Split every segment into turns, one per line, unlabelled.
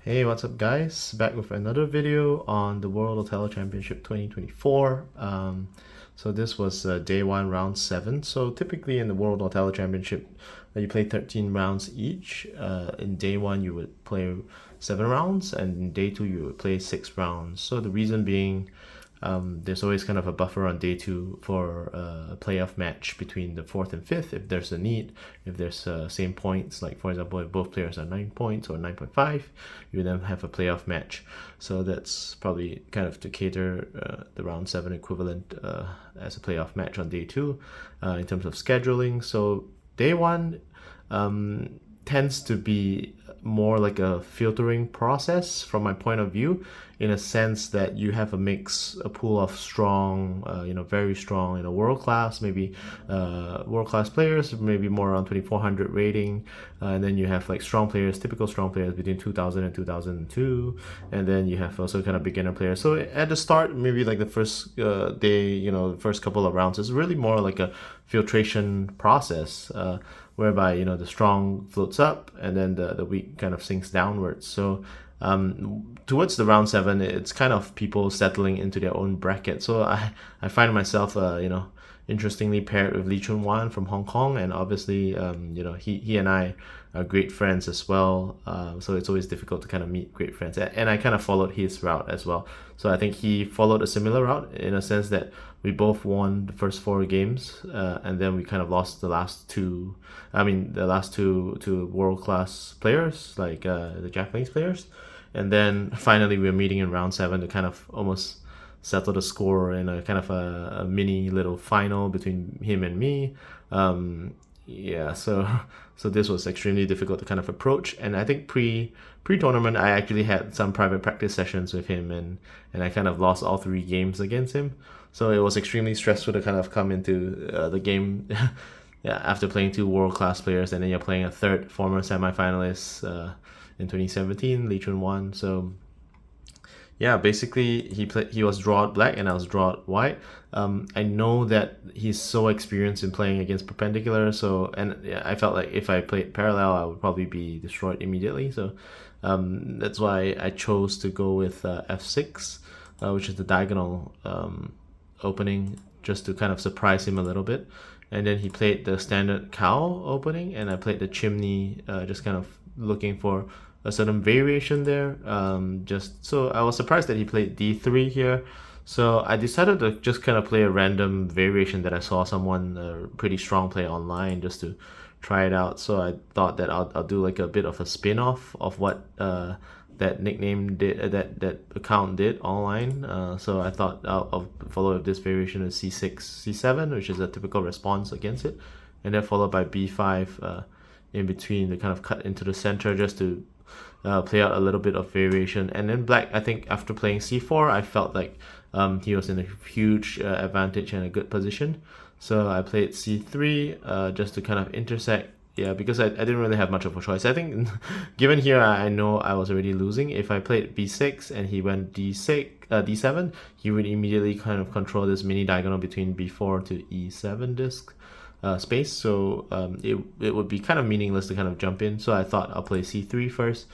Hey, what's up, guys? Back with another video on the World Hotel Championship 2024. So this was day one, round seven. So typically in the World Hotel Championship, you play 13 rounds each. In day one, you would play 7 rounds, and in day two, you would play 6 rounds. So the reason being, there's always kind of a buffer on day two for a playoff match between the fourth and fifth if there's a need. If there's same points, like for example, if both players are 9 points or 9.5, you then have a playoff match. So that's probably kind of to cater the round seven equivalent as a playoff match on day two in terms of scheduling. So day one tends to be more like a filtering process from my point of view, in a sense that you have a pool of strong, very strong, world class, maybe world class players, maybe more around 2400 rating, and then you have like strong players, typical strong players between 2000 and 2002, and then you have also kind of beginner players. So at the start, maybe like the first day, the first couple of rounds, it's really more like a filtration process. Whereby the strong floats up and then the weak kind of sinks downwards. So towards the round seven, it's kind of people settling into their own bracket. So I find myself interestingly paired with Chun from Hong Kong, and obviously he and I are great friends as well. So it's always difficult to kind of meet great friends, and I kind of followed his route as well. So I think he followed a similar route in a sense that we both won the first 4 games, and then we kind of lost the last two. I mean, the last two to world class players, like the Japanese players, and then finally we were meeting in round seven to kind of almost settle the score in a kind of a mini little final between him and me. Yeah, so this was extremely difficult to kind of approach, and I think pre tournament I actually had some private practice sessions with him, and I kind of lost all 3 games against him. So it was extremely stressful to kind of come into the game. Yeah, after playing 2 world class players, and then you're playing a third former semifinalist in 2017, Lee Chun Wan. So yeah, basically he was drawed black and I was drawed white. I know that he's so experienced in playing against perpendicular, so and yeah, I felt like if I played parallel, I would probably be destroyed immediately. So that's why I chose to go with f6, which is the diagonal opening, just to kind of surprise him a little bit. And then he played the standard cow opening, and I played the chimney, just kind of looking for a certain variation there. Just so I was surprised that he played d3 here. So I decided to just kind of play a random variation that I saw someone pretty strong play online, just to try it out. So I thought that I'll do like a bit of a spin-off of what that nickname did, that account did online. So I thought I'll follow this variation of c6, c7, which is a typical response against it, and then followed by b5 in between to kind of cut into the center, just to play out a little bit of variation. And then black, I think after playing c4, I felt like he was in a huge advantage and a good position. So I played c3 just to kind of intersect. Yeah, because I didn't really have much of a choice. I think given here, I know I was already losing. If I played b6 and he went d7, he would immediately kind of control this mini diagonal between b4 to e7 disc space. So it would be kind of meaningless to kind of jump in. So I thought I'll play c3 first.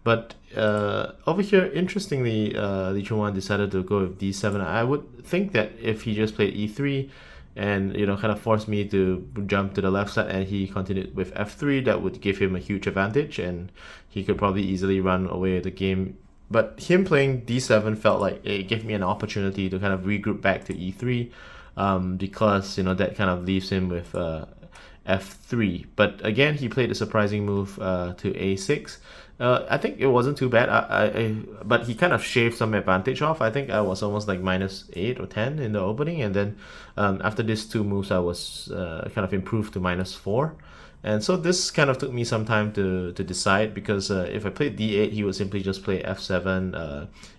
But over here, interestingly, Lee Chun-wan decided to go with d7. I would think that if he just played e3 and kind of forced me to jump to the left side, and he continued with f3, that would give him a huge advantage, and he could probably easily run away the game. But him playing d7 felt like it gave me an opportunity to kind of regroup back to e3, because that kind of leaves him with f3. But again, he played a surprising move to a6. I think it wasn't too bad. But he kind of shaved some advantage off. I think I was almost like -8 or 10 in the opening, and then after these 2 moves, I was kind of improved to -4. And so this kind of took me some time to decide, because if I played d8, he would simply just play f7,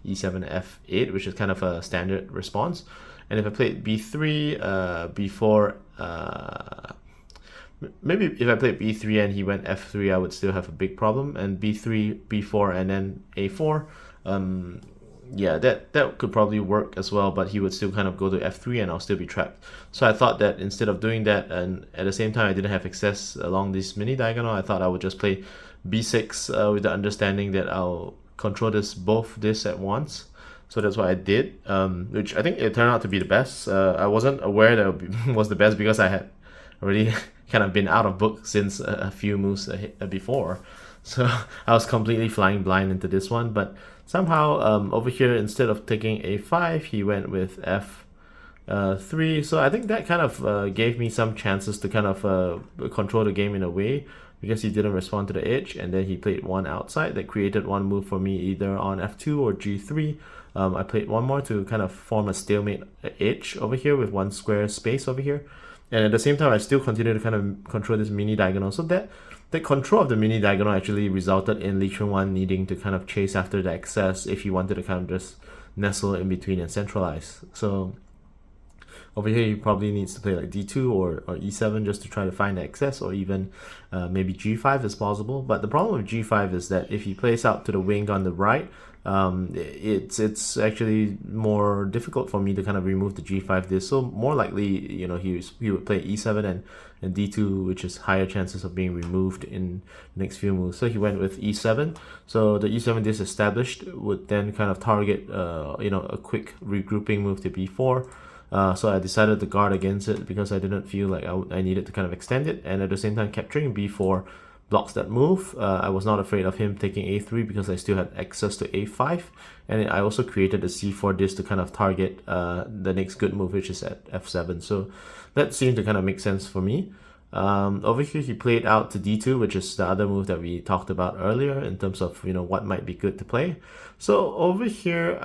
e7, f8, which is kind of a standard response. And if I played b3, b4, maybe if I played b3 and he went f3, I would still have a big problem. And b3, b4, and then a4, yeah, that could probably work as well, but he would still kind of go to f3 and I'll still be trapped. So I thought that instead of doing that, and at the same time I didn't have access along this mini diagonal, I thought I would just play b6 with the understanding that I'll control both this at once. So that's what I did, which I think it turned out to be the best. I wasn't aware that it was the best because I had already kind of been out of book since a few moves before. So I was completely flying blind into this one. But somehow over here, instead of taking a5, he went with f3. So I think that kind of gave me some chances to kind of control the game in a way, because he didn't respond to the edge, and then he played one outside that created one move for me either on f2 or g3. I played one more to kind of form a stalemate edge over here with one square space over here. And at the same time, I still continue to kind of control this mini diagonal. So that control of the mini diagonal actually resulted in Li Chun needing to kind of chase after the excess if he wanted to kind of just nestle in between and centralize. So over here, he probably needs to play like d2 or e7 just to try to find the excess, or even maybe g5 is possible. But the problem with g5 is that if he plays out to the wing on the right, it's actually more difficult for me to kind of remove the g5 disc. So more likely, you know, he would play e7 and d2, which is higher chances of being removed in the next few moves. So he went with e7. So the e7 disc established would then kind of target you know, a quick regrouping move to b4. So I decided to guard against it because I didn't feel like I needed to kind of extend it, and at the same time capturing b4 blocks that move. I was not afraid of him taking a3 because I still had access to a5, and I also created a c4 disc to kind of target the next good move, which is at f7. So that seemed to kind of make sense for me. Over here he played out to d2, which is the other move that we talked about earlier in terms of, you know, what might be good to play. So over here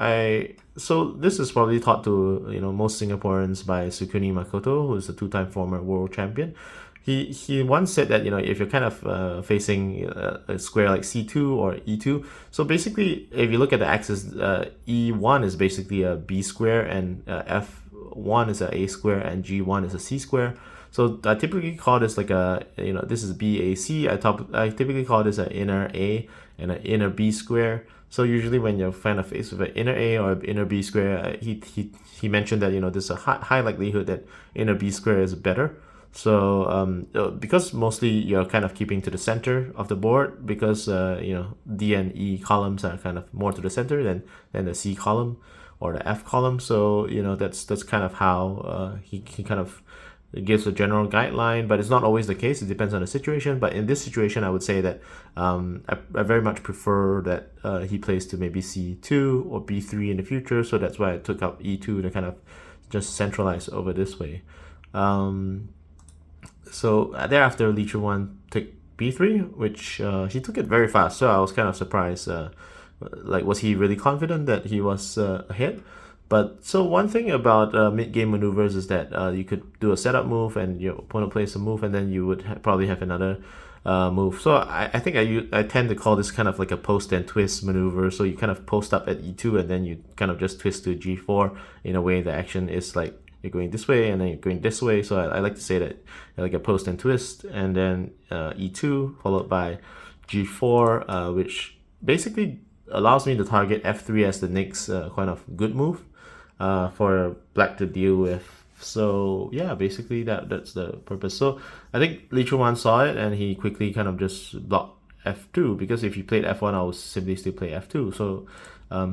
so this is probably taught to, you know, most Singaporeans by Sukuni Makoto, who is a two-time former world champion. He once said that, you know, if you're kind of facing a square like c2 or e2, so basically if you look at the axis, e1 is basically a b square, and f1 is a square, and g1 is a c square. So I typically call this like a, you know, this is BAC. I typically call this an inner A and an inner B square. So usually when you're kind of faced with an inner A or an inner B square, he mentioned that, you know, there's a high likelihood that inner B square is better. So because mostly you're kind of keeping to the center of the board, because you know, D and E columns are kind of more to the center than the C column or the F column. So, you know, that's kind of how he kind of, it gives a general guideline, but it's not always the case. It depends on the situation. But in this situation, I would say that I very much prefer that he plays to maybe c2 or b3 in the future. So that's why I took up e2 to kind of just centralize over this way. So thereafter, Li Chun took b3, which he took it very fast. So I was kind of surprised. Like, was he really confident that he was ahead? But so one thing about mid-game maneuvers is that you could do a setup move and your opponent plays a move, and then you would probably have another move. So I think I tend to call this kind of like a post and twist maneuver. So you kind of post up at e2 and then you kind of just twist to g4 in a way the action is like you're going this way and then you're going this way. So I like to say that like a post and twist, and then e2 followed by g4, which basically allows me to target f3 as the next kind of good move for black to deal with. So yeah, basically that's the purpose. So I think Li Chun saw it and he quickly kind of just blocked f2, because if he played f1, I would simply still play f2. So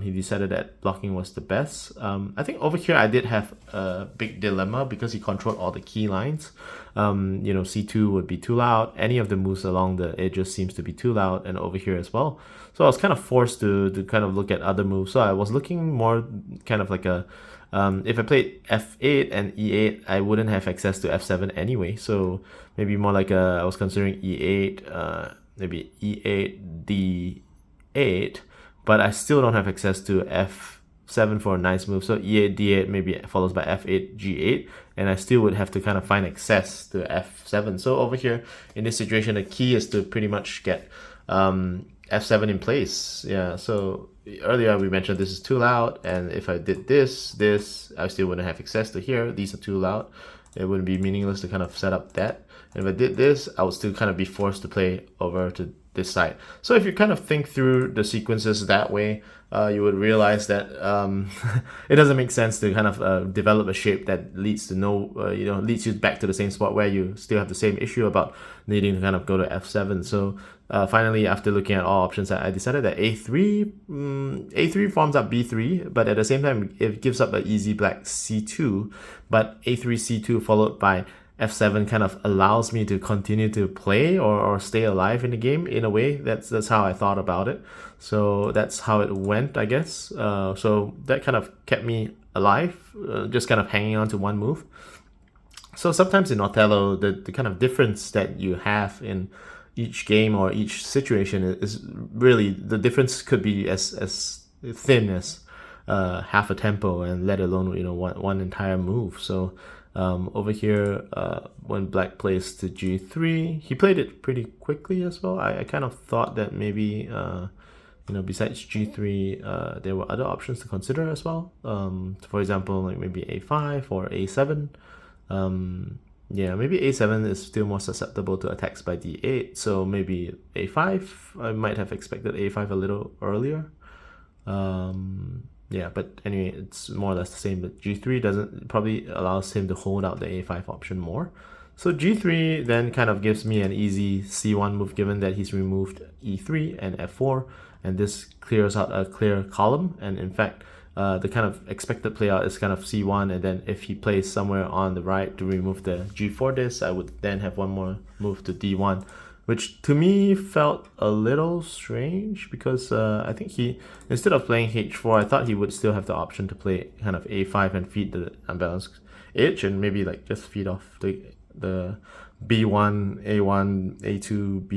he decided that blocking was the best. I think over here I did have a big dilemma because he controlled all the key lines. You know, c2 would be too loud. Any of the moves along the edges seems to be too loud, and over here as well. So I was kind of forced to kind of look at other moves. So I was looking more kind of like a, if I played f8 and e8, I wouldn't have access to f7 anyway. So maybe more like I was considering e8, maybe e8, d8, but I still don't have access to f7 for a nice move. So e8, d8 maybe follows by f8, g8, and I still would have to kind of find access to f7. So over here in this situation, the key is to pretty much get f7 in place. Yeah, so earlier we mentioned this is too loud, and if I did this, I still wouldn't have access to here. These are too loud. It wouldn't be meaningless to kind of set up that. And if I did this, I would still kind of be forced to play over to this side. So if you kind of think through the sequences that way, you would realize that it doesn't make sense to kind of develop a shape that leads to leads you back to the same spot where you still have the same issue about needing to kind of go to f7. So finally, after looking at all options, I decided that a3 forms up b3, but at the same time, it gives up an easy black c2, but a3 c2 followed by f7 kind of allows me to continue to play or stay alive in the game in a way. That's how I thought about it. So that's how it went, I guess. So that kind of kept me alive, just kind of hanging on to one move. So sometimes in Othello, the kind of difference that you have in each game or each situation is really, the difference could be as thin as half a tempo, and let alone one entire move. So over here, when black plays to g3, he played it pretty quickly as well. I kind of thought that maybe besides g3, there were other options to consider as well. For example, like maybe a5 or a7. Yeah, maybe a7 is still more susceptible to attacks by d8, so maybe a5. I might have expected a5 a little earlier. Yeah, but anyway, it's more or less the same, but g3 probably allows him to hold out the a5 option more. So g3 then kind of gives me an easy c1 move, given that he's removed e3 and f4, and this clears out a clear column. And in fact, the kind of expected play out is kind of c1, and then if he plays somewhere on the right to remove the g4 disc, I would then have one more move to d1, which to me felt a little strange, because I think he, instead of playing h4, I thought he would still have the option to play kind of a5 and feed the unbalanced edge, and maybe like just feed off the b1, a1, a2,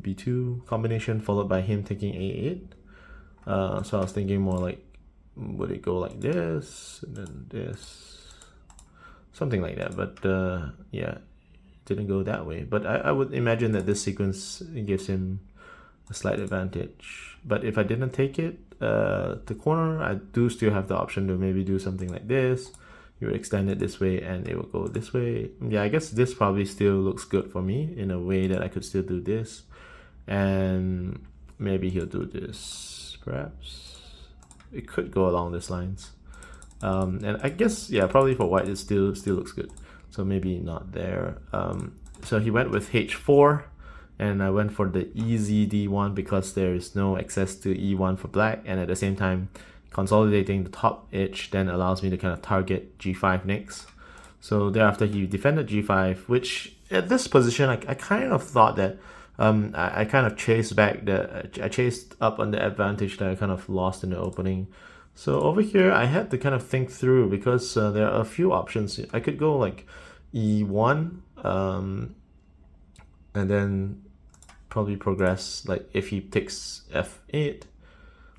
b2 combination, followed by him taking a8. So I was thinking more like, would it go like this and then this, something like that, but yeah, didn't go that way. But I would imagine that this sequence gives him a slight advantage. But if I didn't take it, the corner, I do still have the option to maybe do something like this. You would extend it this way and it will go this way. Yeah, I guess this probably still looks good for me in a way that I could still do this, and maybe he'll do this, perhaps. It could go along these lines, and I guess, yeah, probably for white it still looks good, so maybe not there. So he went with h4, and I went for the easy d1 because there is no access to e1 for black, and at the same time consolidating the top edge then allows me to kind of target g5 next. So thereafter he defended g5, which at this position I kind of thought that I kind of chased up on the advantage that I kind of lost in the opening. So over here I had to kind of think through, because there are a few options. I could go like e1, and then probably progress, like if he takes f8,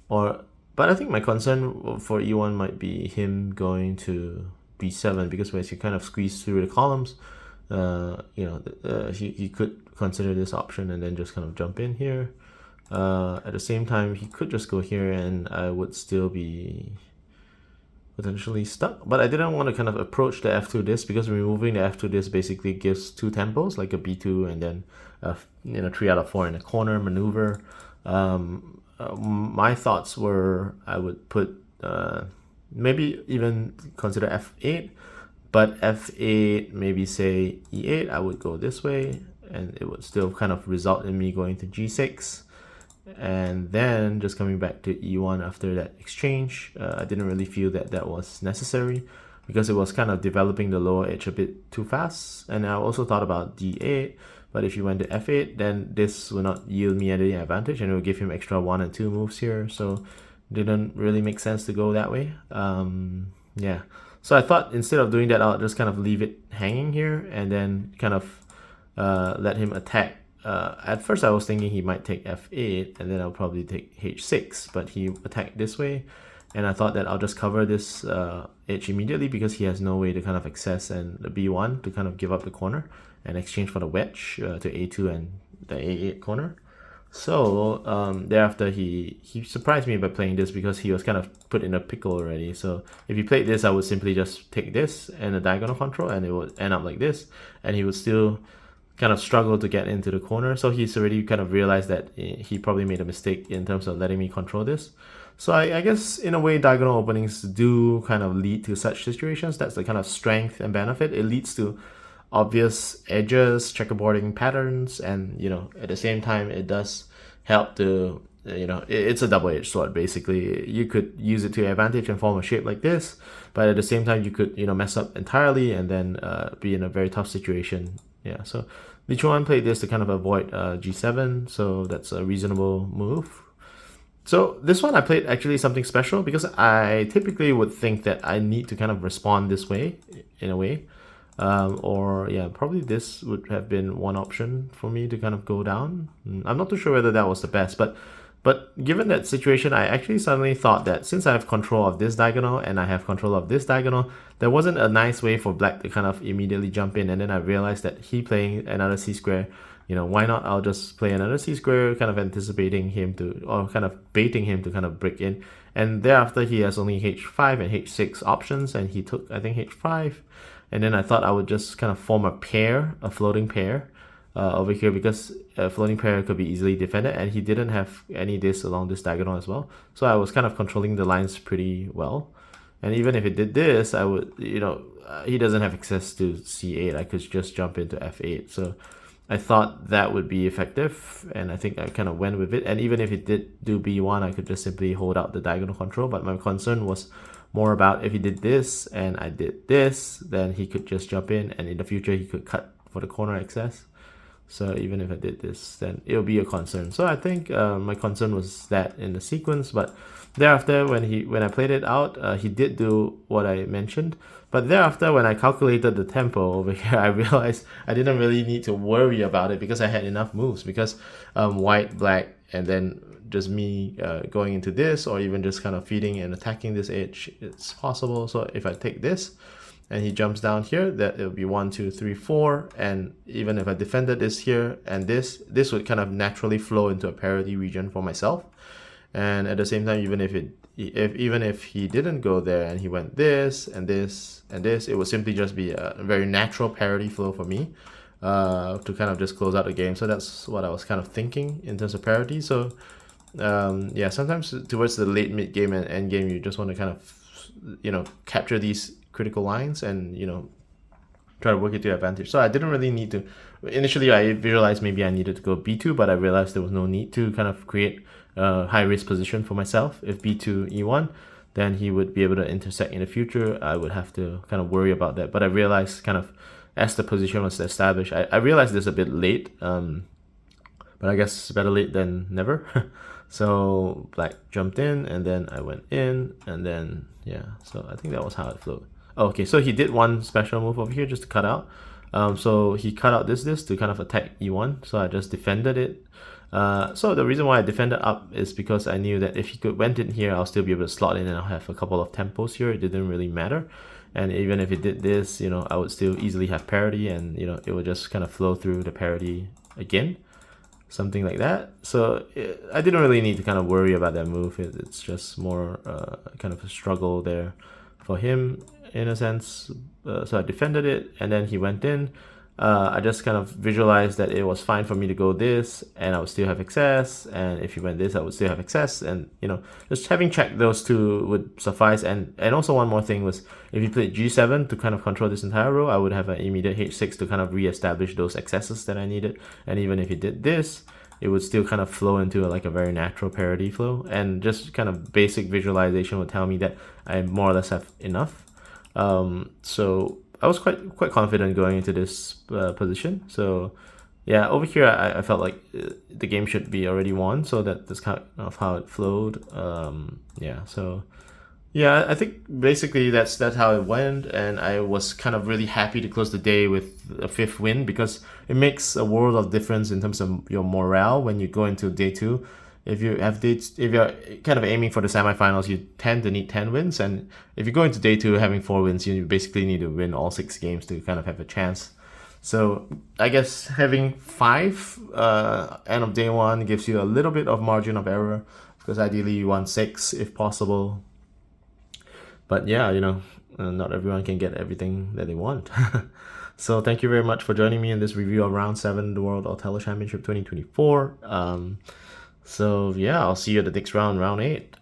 but I think my concern for e1 might be him going to b7, because once you kind of squeeze through the columns, he could consider this option and then just kind of jump in here. At the same time, he could just go here and I would still be potentially stuck. But I didn't want to kind of approach the f2 disc, because removing the f2 disc basically gives two tempos, like a b2 and then 3 out of 4 in a corner maneuver. My thoughts were I would put maybe even consider f8, but f8, maybe say e8, I would go this way, and it would still kind of result in me going to g6, and then just coming back to e1 after that exchange. I didn't really feel that that was necessary, because it was kind of developing the lower edge a bit too fast. And I also thought about d8, but if you went to f8, then this will not yield me any advantage, and it will give him extra 1 and 2 moves here, so didn't really make sense to go that way. Yeah, so I thought instead of doing that, I'll just kind of leave it hanging here and then kind of let him attack. At first I was thinking he might take f8 and then I'll probably take h6, but he attacked this way, and I thought that I'll just cover this edge immediately, because he has no way to kind of access and the b1 to kind of give up the corner and exchange for the wedge to a2 and the a8 corner. So thereafter he surprised me by playing this, because he was kind of put in a pickle already. So if he played this, I would simply just take this and a diagonal control, and it would end up like this, and he would still kind of struggle to get into the corner. So he's already kind of realized that he probably made a mistake in terms of letting me control this. So I guess in a way diagonal openings do kind of lead to such situations. That's the kind of strength and benefit. It leads to obvious edges, checkerboarding patterns, and at the same time it does help to it's a double-edged sword. Basically, you could use it to your advantage and form a shape like this, but at the same time you could mess up entirely and then be in a very tough situation. Yeah, so Chun played this to kind of avoid g7, so that's a reasonable move. So this one I played actually something special because I typically would think that I need to kind of respond this way, in a way. Or yeah, probably this would have been one option for me to kind of go down. I'm not too sure whether that was the best, but given that situation, I actually suddenly thought that since I have control of this diagonal and I have control of this diagonal, there wasn't a nice way for black to kind of immediately jump in. And then I realized that he playing another c-square, why not? I'll just play another c-square, kind of anticipating him to, or kind of baiting him to kind of break in. And thereafter, he has only h5 and h6 options, and he took, I think, h5. And then I thought I would just kind of form a pair, a floating pair over here, because a floating pair could be easily defended, and he didn't have any this along this diagonal as well. So I was kind of controlling the lines pretty well. And even if it did this, I would, he doesn't have access to c8. I could just jump into f8. So I thought that would be effective, and I think I kind of went with it. And even if it did do b1, I could just simply hold out the diagonal control. But my concern was more about if he did this and I did this, then he could just jump in, and in the future he could cut for the corner access. So even if I did this, then it'll be a concern. So I think my concern was that in the sequence, but thereafter when I played it out, he did do what I mentioned. But thereafter, when I calculated the tempo over here, I realized I didn't really need to worry about it because I had enough moves. Because white, black, and then just me going into this, or even just kind of feeding and attacking this edge, it's possible. So if I take this and he jumps down here, that it'll be 1, 2, 3, 4. And even if I defended this here and this would kind of naturally flow into a parity region for myself. And at the same time, even if he didn't go there and he went this and this and this, it would simply just be a very natural parity flow for me to kind of just close out the game. So that's what I was kind of thinking in terms of parity. So yeah, sometimes towards the late mid game and end game, you just want to kind of capture these critical lines and try to work it to your advantage. So I didn't really need to. Initially, I visualized maybe I needed to go b2, but I realized there was no need to kind of create a high risk position for myself. If b2 e1, then he would be able to intersect in the future. I would have to kind of worry about that. But I realized kind of as the position was established, I realized this a bit late, but I guess better late than never. So black jumped in, and then I went in, and then yeah, so I think that was how it flowed. Oh, okay, so he did one special move over here just to cut out. So he cut out this to kind of attack e1, so I just defended it. So the reason why I defended up is because I knew that if he went in here, I'll still be able to slot in and I'll have a couple of tempos here. It didn't really matter. And even if it did this, I would still easily have parity, and it would just kind of flow through the parity again. Something like that. So I didn't really need to kind of worry about that move. It's just more kind of a struggle there for him in a sense. So I defended it, and then he went in. I just kind of visualized that it was fine for me to go this, and I would still have access. And if he went this, I would still have access. And just having checked those two would suffice. And also one more thing was, if he played g7 to kind of control this entire row, I would have an immediate h6 to kind of re-establish those accesses that I needed. And even if he did this, it would still kind of flow into like a very natural parity flow. And just kind of basic visualization would tell me that I more or less have enough. So I was quite confident going into this position. So yeah, over here I felt like the game should be already won, so that's kind of how it flowed. Yeah, so yeah, I think basically that's how it went, and I was kind of really happy to close the day with a 5th win, because it makes a world of difference in terms of your morale when you go into day 2. If you're kind of aiming for the semifinals, you tend to need 10 wins, and if you go into day 2 having 4 wins, you basically need to win all 6 games to kind of have a chance. So I guess having 5 end of day 1 gives you a little bit of margin of error, because ideally you want 6 if possible. But yeah, not everyone can get everything that they want. So thank you very much for joining me in this review of Round 7, the World Tele Championship 2024. So yeah, I'll see you at the next round, round 8.